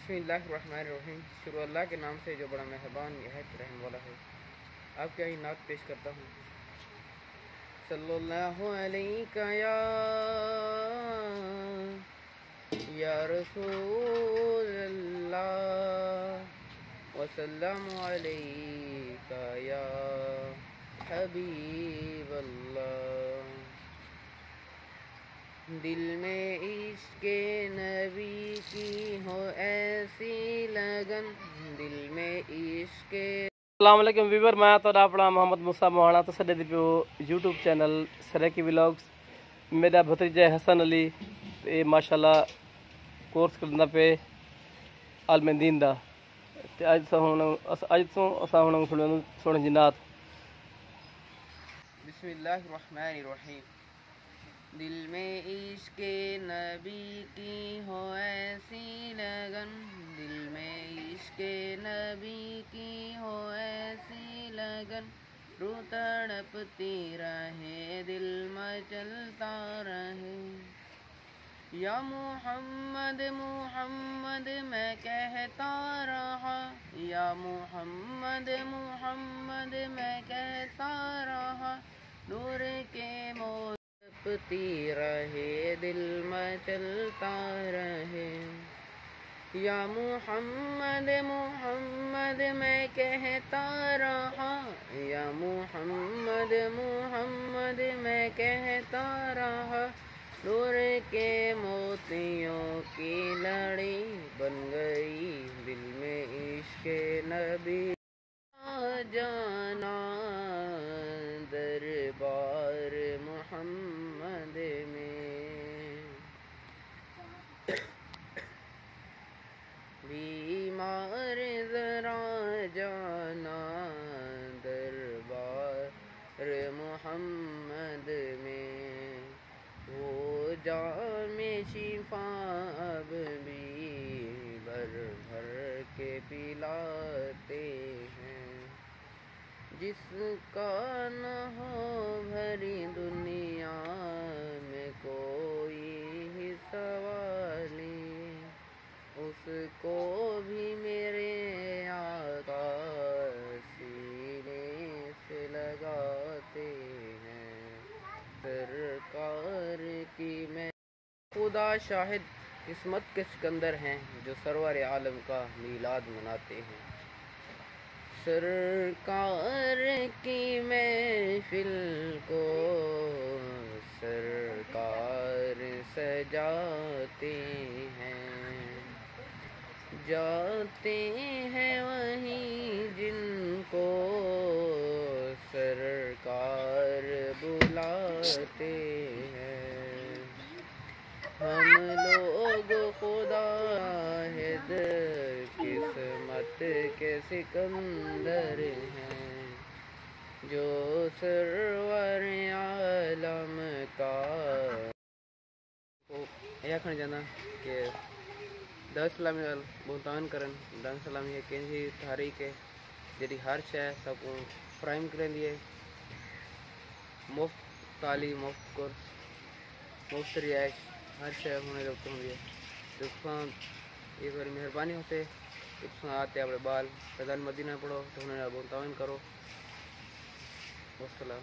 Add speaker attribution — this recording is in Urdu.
Speaker 1: بسم اللہ الرحمن الرحیم. شروع اللہ کے نام سے جو بڑا مہربان نہایت رحم والا ہے. آپ کیا ہی نعت پیش کرتا ہوں. صلی اللہ علیہ یا رسول اللہ وسلم علیک یا حبیب اللہ. دل میں عشق نبی کی ہو ایسی لگن, دل میں عشق.
Speaker 2: السلام علیکم ویور, میں تو اپنا محمد موسیٰ موہانا تو سڈے پو یوٹیوب چینل سریکی ولاگس. میرا بھتیجا حسن علی یہ ماشاءاللہ کورس کرنا پہ عالم دین دا. اج تو سونے جنات.
Speaker 1: بسم اللہ الرحمن الرحیم. دل میں عشق نبی کی ہو ایسی لگن, دل میں عشق نبی کی ہو ایسی لگن, روح تڑپتی رہے دل مچلتا رہے. یا محمد محمد میں کہتا رہا, یا محمد محمد میں کہتا رہا, نور کے تڑپتی رہے دل مچلتا رہے. یا محمد محمد میں کہتا رہا, یا محمد محمد میں کہتا رہا, نور کے موتیوں کی لڑی بن گئی دل میں عشق نبی. جانا دربار محمد میں, بیمار ذرا جانا دربار محمد میں, وہ جام شفا اب بھی بھر بھر کے پلاتے ہیں. جس کا نہ ہو بھری دنیا میں کوئی حصہ والی, اس کو بھی میرے آقا سینے سے لگاتے ہیں. سرکار کی میں خدا شاہد قسمت کے سکندر ہیں جو سرور عالم کا میلاد مناتے ہیں. سرکار کی محفل کو سرکار سجاتے ہیں, جاتے ہیں وہیں جن کو سرکار بلاتے ہیں. ہم لوگ خدا ہے در قسمت کے سکندر ہیں, جو سرور عالم کا یہ کھانے جانا کہ دس سلامی بہتان کرن دن سلامی ہے کہ تحریک ہے جی ہر شے سب کو فراہم کریں دیے. مفت تعلیم, مفت کورس, مفت رہائش, ہر شے ہونے لگتا ہوں. یہ بڑی مہربانی ہوتے آتے اپنے بال فیضان مدینہ پڑھو تو انہیں بہت تعاون کرو. والسلام.